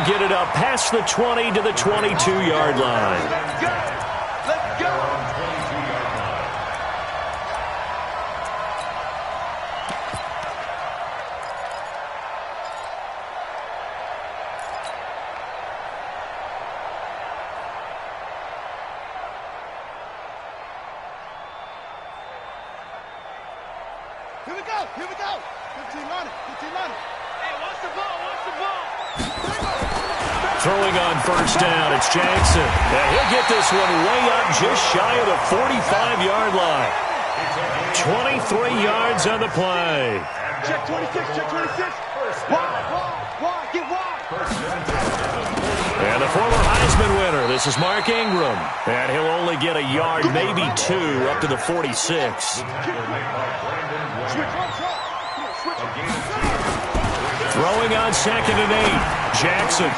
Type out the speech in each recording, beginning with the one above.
will get it up past the 20 to the 22-yard line. Let's go. Let's go. Here we go. Here we go. 15 on it. 15 on it. Hey, watch the ball. Watch the ball. Throwing on first down, it's Jackson. And he'll get this one way up just shy of the 45-yard line. 23 yards on the play. Check 26. Check 26. Wide. Get wide. And the former Heisman winner, this is Mark Ingram. And he'll only get a yard, maybe two, up to the 46. Throwing on 2nd and 8. Jackson.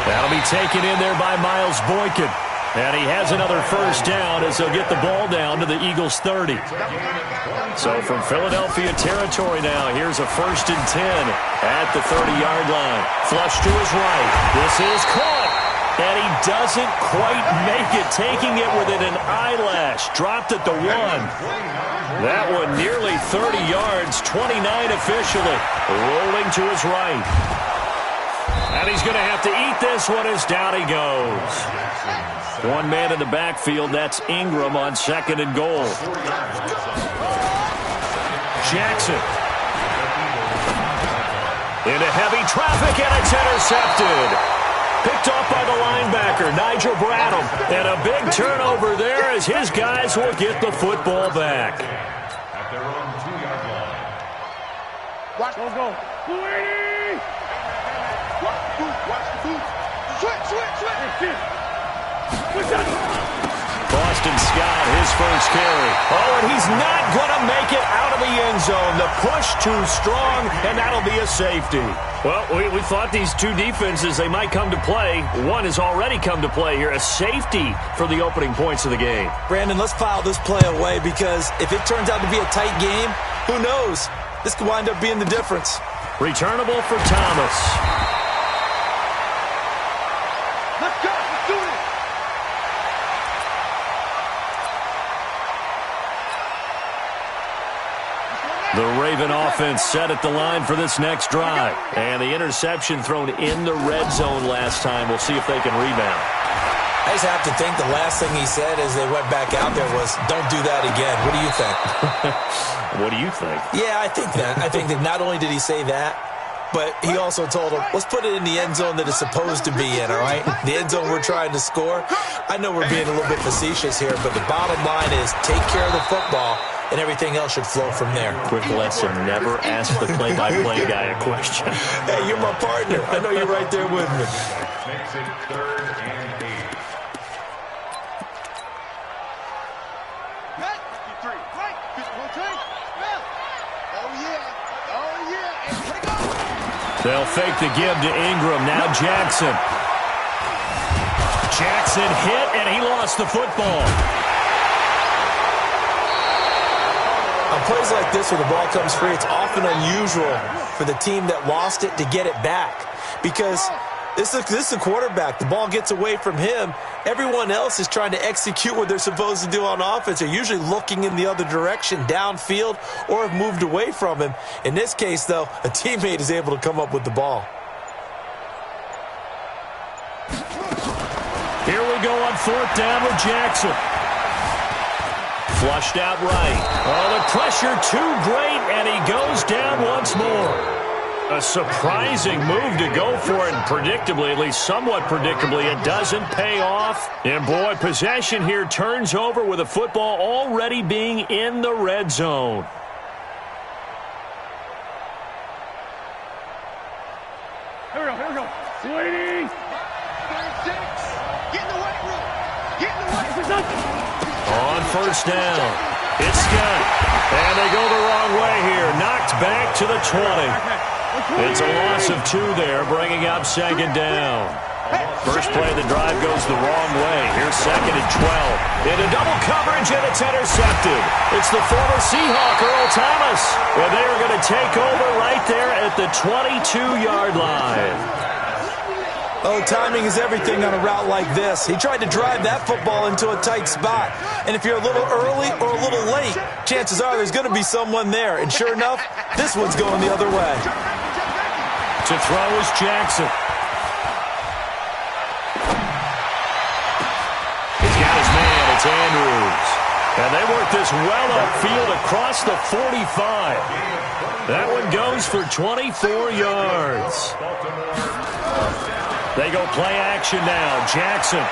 That'll be taken in there by Miles Boykin. And he has another first down as they'll get the ball down to the Eagles' 30. So from Philadelphia territory now, here's a 1st and 10 at the 30-yard line. Flush to his right. This is caught. And he doesn't quite make it, taking it within an eyelash. Dropped at the 1. That one nearly 30 yards, 29 officially. Rolling to his right. And he's going to have to eat this one as down he goes. One man in the backfield, that's Ingram on 2nd and goal. Jackson. Into heavy traffic, and it's intercepted. Picked off by the linebacker, Nigel Bradham. And a big turnover there as his guys will get the football back. At their own 2-yard line. Watch. Go. Watch the boot. Switch. Boston Scott, his first carry. Oh, and he's not going to make it out of the end zone. The push too strong, and that'll be a safety. Well, we thought these two defenses, they might come to play. One has already come to play here. A safety for the opening points of the game. Brandon, let's file this play away because if it turns out to be a tight game, who knows? This could wind up being the difference. Returnable for Thomas. Let's go. Let's do it. The Raven offense set at the line for this next drive. And the interception thrown in the red zone last time. We'll see if they can rebound. I just have to think the last thing he said as they went back out there was, don't do that again. What do you think? What do you think? Yeah, I think that. I think that not only did he say that, but he also told him, let's put it in the end zone that it's supposed to be in, all right? The end zone we're trying to score. I know we're being a little bit facetious here, but the bottom line is take care of the football, and everything else should flow from there. Quick lesson, never ask the play-by-play guy a question. Hey, you're my partner. I know you're right there with me. Makes it 3rd and 8. Right. 53. Right. 51. Oh, yeah. And take off. They'll fake the give to Ingram. Now Jackson. Jackson hit, and he lost the football. On plays like this where the ball comes free, it's often unusual for the team that lost it to get it back. Because this is a quarterback. The ball gets away from him. Everyone else is trying to execute what they're supposed to do on offense. They're usually looking in the other direction, downfield, or have moved away from him. In this case, though, a teammate is able to come up with the ball. Here we go on 4th down with Jackson. Flushed out right. Oh, the pressure too great, and he goes down once more. A surprising move to go for it, and predictably, at least somewhat predictably, it doesn't pay off. And boy, possession here turns over with a football already being in the red zone. Here we go. Sweetie. 36. Get in the weight room. On 1st down, it's Scott. And they go the wrong way here. Knocked back to the 20. It's a loss of 2 there, bringing up 2nd down. First play of the drive goes the wrong way. Here's 2nd and 12. Into double coverage, and it's intercepted. It's the former Seahawk, Earl Thomas. And they are going to take over right there at the 22-yard line. Oh, timing is everything on a route like this. He tried to drive that football into a tight spot. And if you're a little early or a little late, chances are there's going to be someone there. And sure enough, this one's going the other way. To throw is Jackson. He's got his man. It's Andrews. And they work this well upfield across the 45. That one goes for 24 yards. They go play action now. Jackson.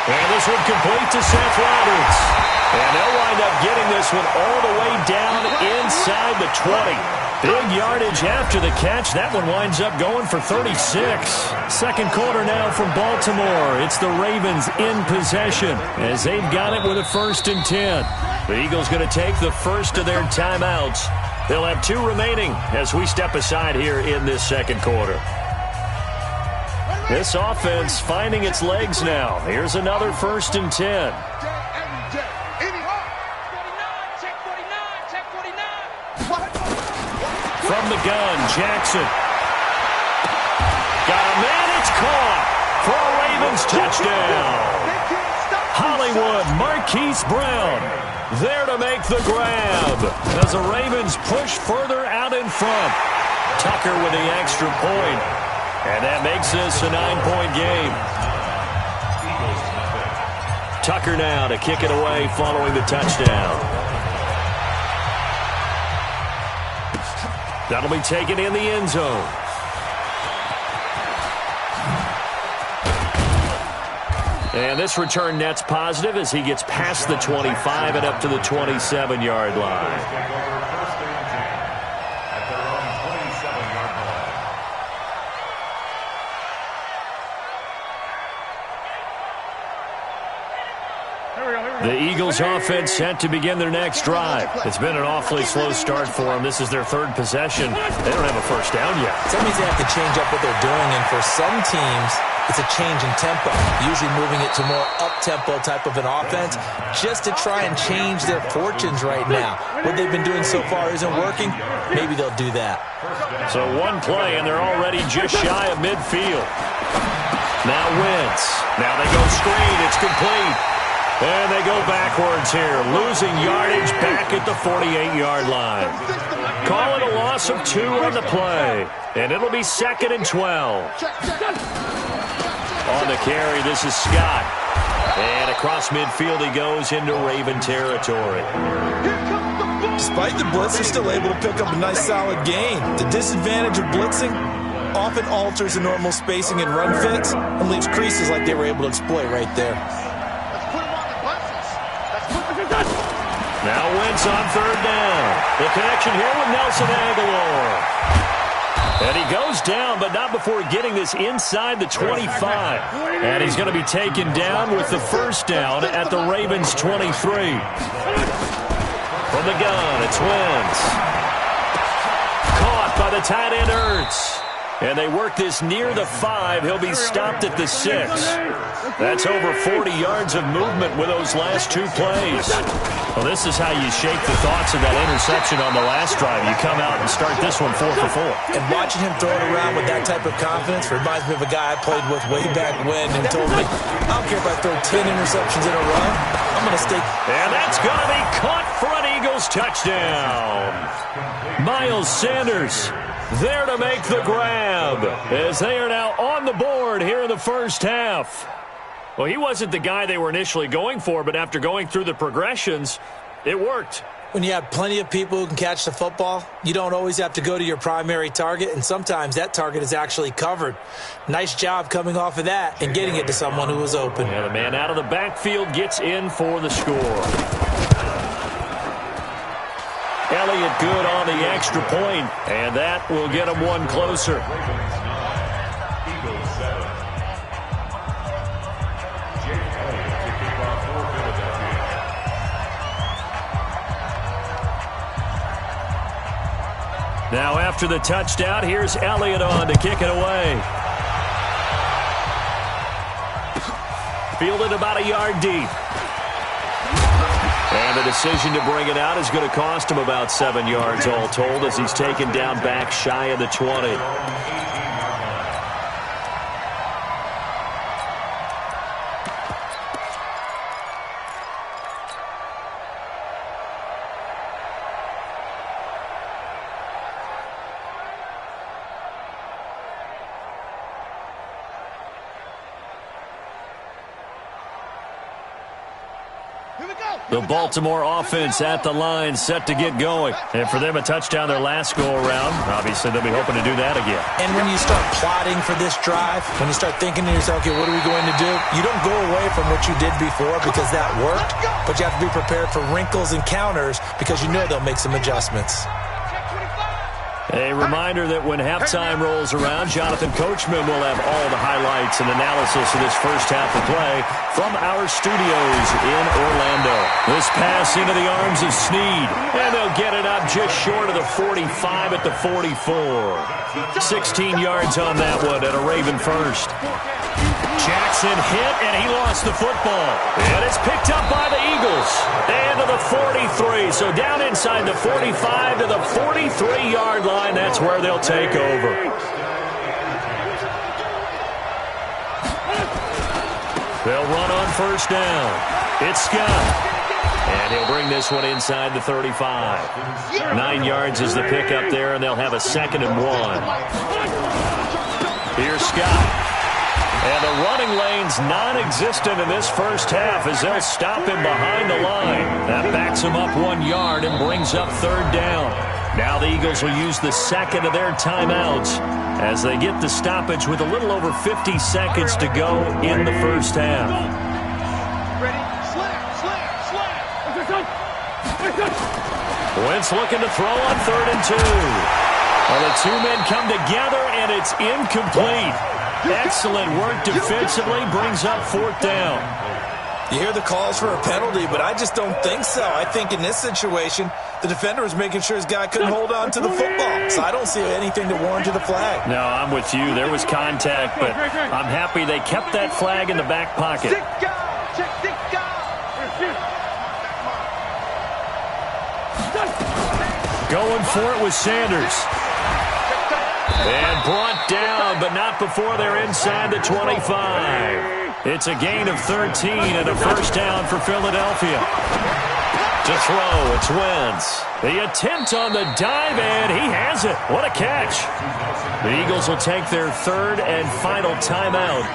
And this one complete to Seth Roberts. And they'll wind up getting this one all the way down inside the 20. Big yardage after the catch. That one winds up going for 36. Second quarter now from Baltimore. It's the Ravens in possession as they've got it with a 1st and 10. The Eagles going to take the first of their timeouts. They'll have 2 remaining as we step aside here in this second quarter. This offense finding its legs now. Here's another 1st and 10. From the gun, Jackson. Got a man, it's caught for a Ravens touchdown. Hollywood, Marquise Brown there to make the grab as the Ravens push further out in front. Tucker with the extra point, and that makes this a 9-point game. Tucker now to kick it away following the touchdown. That'll be taken in the end zone. And this return net's positive as he gets past the 25 and up to the 27-yard line. The Eagles offense set to begin their next drive. It's been an awfully slow start for them. This is their 3rd possession. They don't have a first down yet. That means they have to change up what they're doing, and for some teams, it's a change in tempo, usually moving it to more up-tempo type of an offense just to try and change their fortunes right now. What they've been doing so far isn't working. Maybe they'll do that. So one play, and they're already just shy of midfield. Now Wentz. Now they go screen. It's complete. And they go backwards here, losing yardage back at the 48-yard line. Call it a loss of 2 on the play, and it'll be 2nd and 12. On the carry, this is Scott. And across midfield he goes into Raven territory. Despite the blitz, they're still able to pick up a nice solid gain. The disadvantage of blitzing often alters the normal spacing and run fits and leaves creases like they were able to exploit right there. Now Wentz on 3rd down. The connection here with Nelson Aguilar. And he goes down, but not before getting this inside the 25. And he's going to be taken down with the first down at the Ravens' 23. From the gun, it's Wentz. Caught by the tight end Ertz. And they work this near the 5. He'll be stopped at the 6. That's over 40 yards of movement with those last 2 plays. Well, this is how you shake the thoughts of that interception on the last drive. You come out and start this one 4 for 4. And watching him throw it around with that type of confidence reminds me of a guy I played with way back when and told me, I don't care if I throw 10 interceptions in a row, I'm going to stay. And that's going to be caught for an Eagles touchdown. Miles Sanders there to make the grab as they are now on the board here in the first half. Well, he wasn't the guy they were initially going for, but after going through the progressions, it worked. When you have plenty of people who can catch the football, you don't always have to go to your primary target, and sometimes that target is actually covered. Nice job coming off of that and getting it to someone who was open. And the man out of the backfield gets in for the score. Elliott good on the extra point, and that will get him one closer. Now after the touchdown, here's Elliott on to kick it away. Fielded about a yard deep. And the decision to bring it out is going to cost him about 7 yards all told as he's taken down back shy of the 20. The Baltimore offense at the line, set to get going. And for them, a touchdown their last go-around. Obviously, they'll be hoping to do that again. And when you start plotting for this drive, when you start thinking to yourself, okay, what are we going to do? You don't go away from what you did before because that worked, but you have to be prepared for wrinkles and counters because you know they'll make some adjustments. A reminder that when halftime rolls around, Jonathan Coachman will have all the highlights and analysis of this first half of play from our studios in Orlando. This pass into the arms of Snead, and they'll get it up just short of the 45 at the 44. 16 yards on that one at a Raven first. Jackson hit, and he lost the football. And it's picked up by the Eagles. And to the 43. So down inside the 45 to the 43-yard line. That's where they'll take over. They'll run on first down. It's Scott. And he'll bring this one inside the 35. 9 yards is the pickup there, and they'll have a 2nd and 1. Here's Scott. And the running lane's non-existent in this first half as they'll stop him behind the line. That backs him up 1 yard and brings up 3rd down. Now the Eagles will use the second of their timeouts as they get the stoppage with a little over 50 seconds to go in the first half. Ready? Slam. Wentz looking to throw on 3rd and 2. Well, the two men come together, and it's incomplete. Excellent work defensively, brings up 4th down. You hear the calls for a penalty, but I just don't think so. I think in this situation, the defender was making sure his guy couldn't hold on to the football. So I don't see anything to warrant to the flag. No, I'm with you. There was contact, but I'm happy they kept that flag in the back pocket. Going for it with Sanders. And brought down, but not before they're inside the 25. It's a gain of 13 and a first down for Philadelphia. To throw, it's Wentz. The attempt on the dive, and he has it. What a catch. The Eagles will take their 3rd and final timeout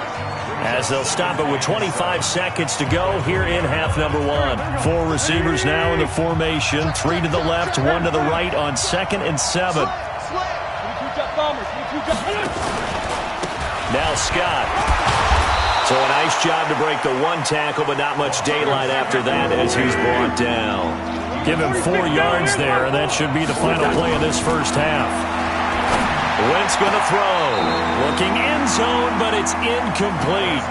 as they'll stop it with 25 seconds to go here in half number 1. 4 receivers now in the formation. 3 to the left, 1 to the right on 2nd and 7. Now Scott. So a nice job to break the 1 tackle, but not much daylight after that as he's brought down. Give him 4 yards there, and that should be the final play of this first half. Wentz going to throw. Looking end zone, but it's incomplete.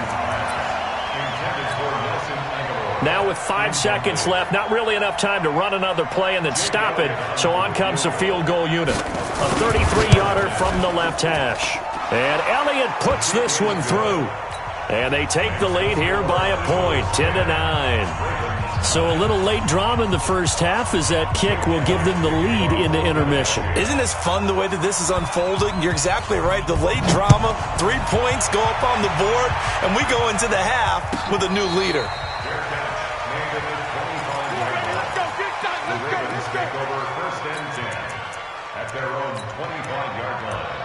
Now with 5 seconds left, not really enough time to run another play and then stop it, so on comes the field goal unit. A 33-yarder from the left hash. And Elliott puts this one through. And they take the lead here by a point, 10-9. So a little late drama in the first half as that kick will give them the lead into intermission. Isn't this fun the way that this is unfolding? You're exactly right. The late drama, 3 points go up on the board, and we go into the half with a new leader. Take over 1st and 10 at their own 25-yard line.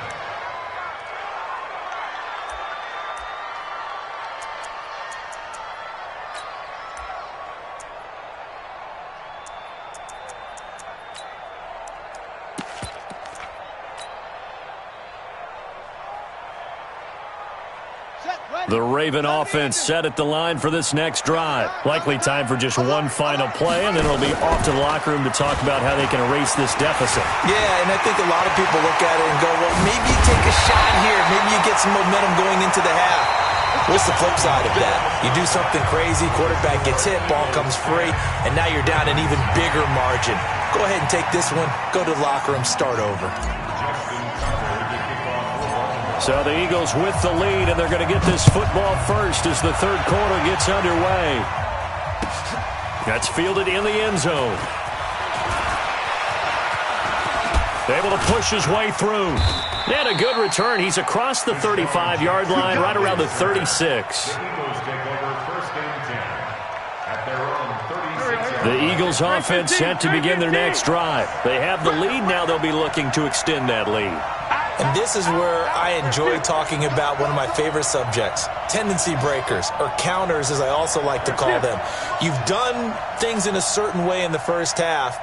The Raven offense set at the line for this next drive. Likely time for just one final play, and then it'll be off to the locker room to talk about how they can erase this deficit. Yeah, and I think a lot of people look at it and go, well, maybe you take a shot here. Maybe you get some momentum going into the half. What's the flip side of that? You do something crazy, quarterback gets hit, ball comes free, and now you're down an even bigger margin. Go ahead and take this one, go to the locker room, start over. So the Eagles with the lead, and they're going to get this football first as the 3rd quarter gets underway. That's fielded in the end zone. Able to push his way through. And a good return. He's across the 35-yard line, right around the 36. The Eagles offense set to begin their next drive. They have the lead. Now they'll be looking to extend that lead. And this is where I enjoy talking about one of my favorite subjects, tendency breakers, or counters as I also like to call them. You've done things in a certain way in the first half,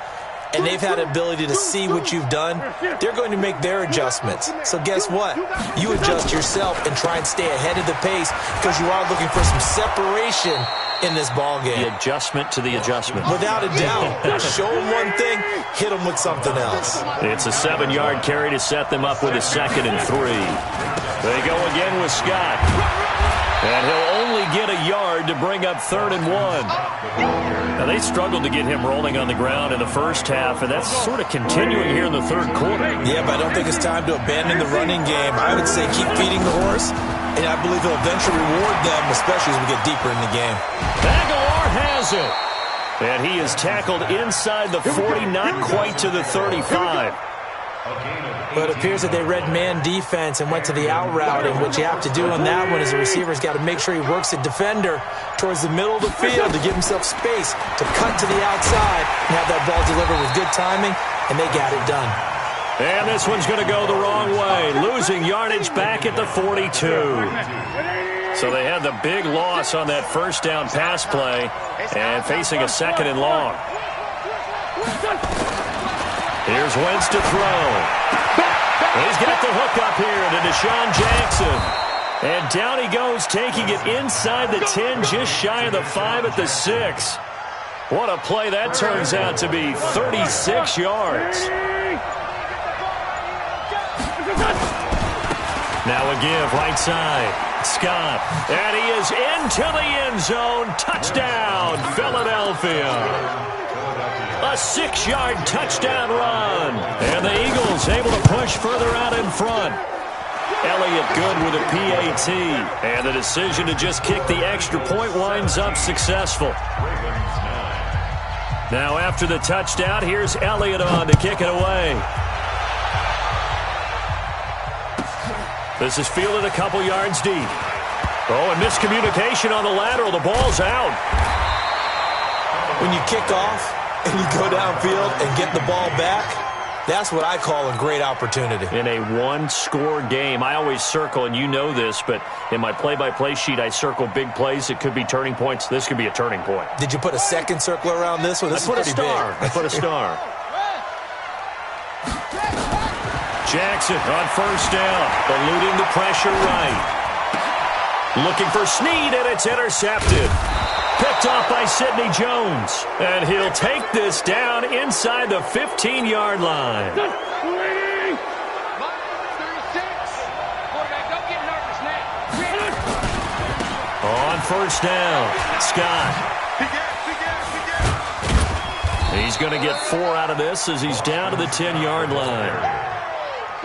and they've had the ability to see what you've done. They're going to make their adjustments. So guess what? You adjust yourself and try and stay ahead of the pace because you are looking for some separation in this ball game. The adjustment to the adjustment. Without a doubt. Show them one thing, hit them with something else. It's a 7-yard carry to set them up with a 2nd and 3. They go again with Scott. And he'll only get a yard to bring up 3rd and 1. Now, they struggled to get him rolling on the ground in the first half, and that's sort of continuing here in the third quarter. Yeah, but I don't think it's time to abandon the running game. I would say keep feeding the horse, and I believe he'll eventually reward them, especially as we get deeper in the game. Aguilar has it. And he is tackled inside the 40, not quite to the 35. But it appears that they read man defense and went to the out route, and what you have to do on that one is the receiver's got to make sure he works the defender towards the middle of the field to give himself space to cut to the outside and have that ball delivered with good timing, and they got it done. And this one's going to go the wrong way, losing yardage back at the 42. So they had the big loss on that first down pass play and facing a 2nd and long. Here's Wentz to throw. He's got the hook up here to Deshaun Jackson. And down he goes, taking it inside the 10, just shy of the 5 at the 6. What a play that turns out to be, 36 yards. Now a give, right side. Scott. And he is into the end zone. Touchdown, Philadelphia. A 6-yard touchdown run. And the Eagles able to push further out in front. Elliott good with a PAT. And the decision to just kick the extra point winds up successful. Now after the touchdown, here's Elliott on to kick it away. This is fielded a couple yards deep. Oh, and miscommunication on the lateral. The ball's out. When you kick off and you go downfield and get the ball back, that's what I call a great opportunity. In a one-score game, I always circle, and you know this, but in my play-by-play sheet, I circle big plays. It could be turning points. This could be a turning point. Did you put a second circle around this one? This I put a star. I put a star. Jackson on first down, eluding the pressure right. Looking for Snead, and it's intercepted. Picked off by Sidney Jones. And he'll take this down inside the 15-yard line. On first down, Scott. He's going to get 4 out of this as he's down to the 10-yard line.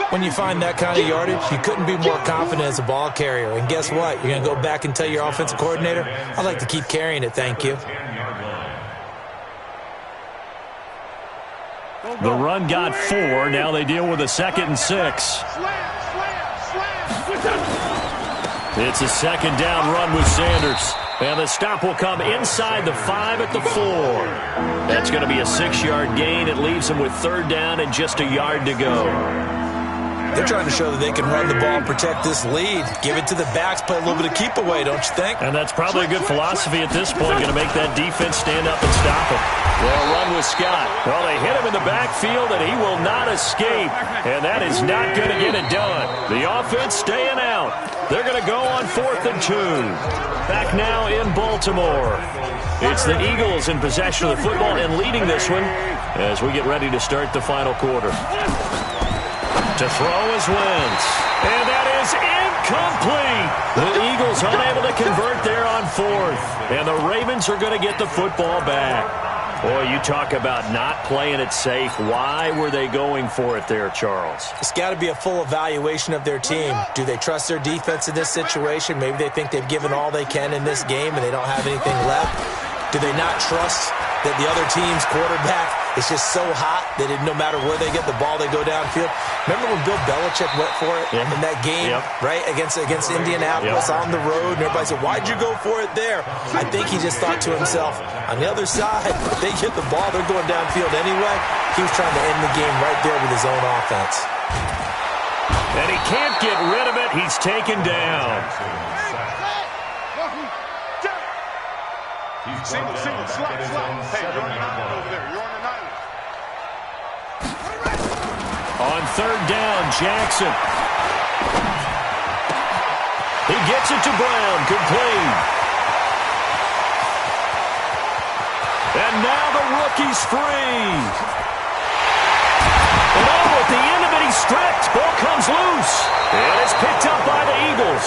When you find that kind of yardage, you couldn't be more confident as a ball carrier. And guess what? You're going to go back and tell your offensive coordinator, I'd like to keep carrying it, thank you. The run got 4. Now they deal with a 2nd and 6. It's a 2nd down run with Sanders. And the stop will come inside the 5 at the 4. That's going to be a 6-yard gain. It leaves them with 3rd down and just a yard to go. They're trying to show that they can run the ball and protect this lead. Give it to the backs, play a little bit of keep away, don't you think? And that's probably a good philosophy at this point, going to make that defense stand up and stop him. They'll run with Scott. Well, they hit him in the backfield, and he will not escape. And that is not going to get it done. The offense staying out. They're going to go on 4th and 2. Back now in Baltimore. It's the Eagles in possession of the football and leading this one as we get ready to start the final quarter. To throw is Wentz. And that is incomplete. The Eagles unable to convert there on 4th. And the Ravens are going to get the football back. Boy, you talk about not playing it safe. Why were they going for it there, Charles? It's got to be a full evaluation of their team. Do they trust their defense in this situation? Maybe they think they've given all they can in this game and they don't have anything left. Do they not trust that the other team's quarterback is just so hot that no matter where they get the ball, they go downfield. Remember when Bill Belichick went for it in that game, right, against Indianapolis on the road, and everybody said, why'd you go for it there? I think he just thought to himself, on the other side, if they get the ball, they're going downfield anyway. He was trying to end the game right there with his own offense. And he can't get rid of it. He's taken down. Single, slot. Hey, you're on the 9 over there. You're on the 9. On third down, Jackson. He gets it to Brown, complete. And now the rookie's free. And at the end of it, he's stripped. Ball comes loose. And it's picked up by the Eagles.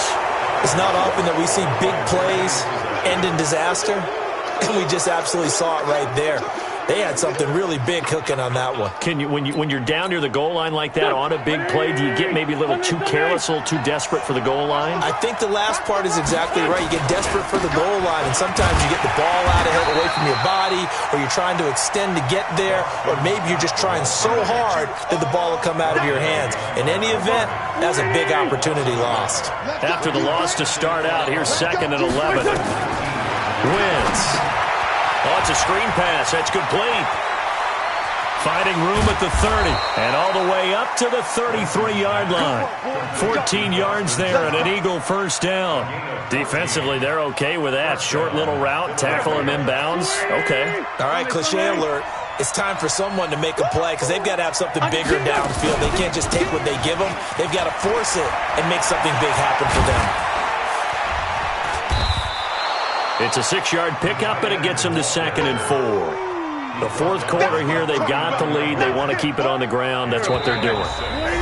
It's not often that we see big plays end in disaster. And we just absolutely saw it right there. They had something really big cooking on that one. Can you, when you're down near the goal line like that on a big play, do you get maybe a little too careless, a little too desperate for the goal line? I think the last part is exactly right. You get desperate for the goal line, and sometimes you get the ball out of it away from your body, or you're trying to extend to get there, or maybe you're just trying so hard that the ball will come out of your hands. In any event, that's a big opportunity lost. After the loss to start out, here's 2nd and 11. Wins. Oh, it's a screen pass. That's complete. Finding room at the 30. And all the way up to the 33-yard line. 14 yards there and an Eagle first down. Defensively, they're okay with that. Short little route, tackle him inbounds. Okay. All right, cliche alert. It's time for someone to make a play because they've got to have something bigger downfield. They can't just take what they give them. They've got to force it and make something big happen for them. It's a 6-yard pickup, and it gets them to 2nd and 4. The fourth quarter here, they've got the lead. They want to keep it on the ground. That's what they're doing.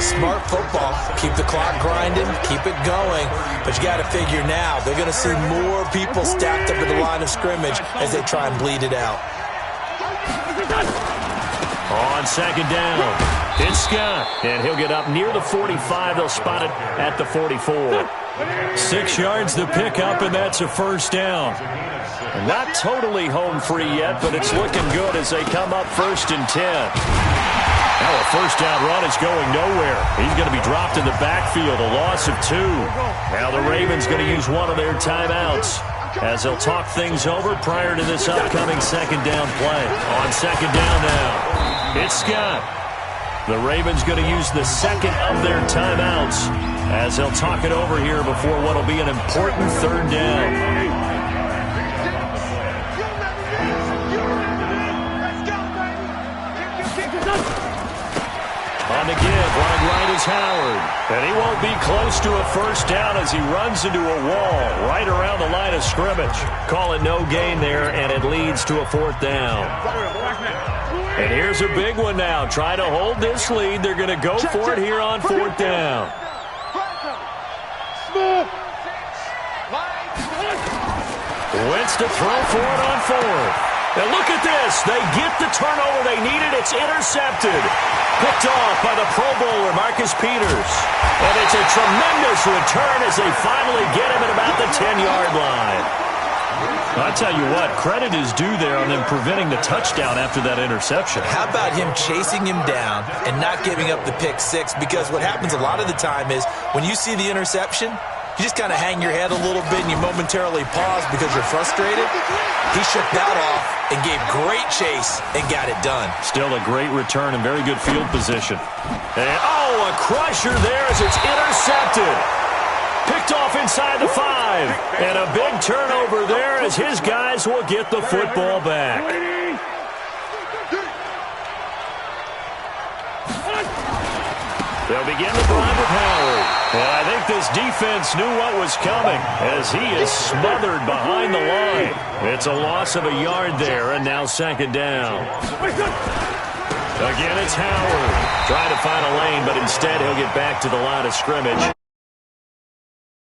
Smart football. Keep the clock grinding. Keep it going. But you got to figure now, they're going to see more people stacked up at the line of scrimmage as they try and bleed it out. On 2nd down, it's Scott. And he'll get up near the 45. They'll spot it at the 44. 6 yards to pick up, and that's a first down. Not totally home free yet, but it's looking good as they come up 1st and 10. Now a first down run is going nowhere. He's going to be dropped in the backfield, a loss of 2. Now the Ravens going to use one of their timeouts as they'll talk things over prior to this upcoming 2nd down play. On 2nd down now, it's Scott. The Ravens going to use the 2nd of their timeouts as they'll talk it over here before what will be an important 3rd down. On the give, wide right is Howard. And he won't be close to a first down as he runs into a wall right around the line of scrimmage. Call it no gain there, and it leads to a 4th down. And here's a big one now. Try to hold this lead. They're going to go for it here on 4th down. Wentz to throw for it on 4th. And look at this. They get the turnover they needed. It's intercepted. Picked off by the Pro Bowler, Marcus Peters. And it's a tremendous return as they finally get him at about the 10-yard line. I'll tell you what, credit is due there on them preventing the touchdown after that interception. How about him chasing him down and not giving up the pick 6? Because what happens a lot of the time is when you see the interception, you just kind of hang your head a little bit and you momentarily pause because you're frustrated. He shook that off and gave great chase and got it done. Still a great return and very good field position. And, a crusher there as it's intercepted. Picked off inside the 5. And a big turnover there as his guys will get the football back. They'll begin the drive with Howard. And I think this defense knew what was coming as he is smothered behind the line. It's a loss of a yard there, and now 2nd down. Again, it's Howard. Trying to find a lane, but instead he'll get back to the line of scrimmage.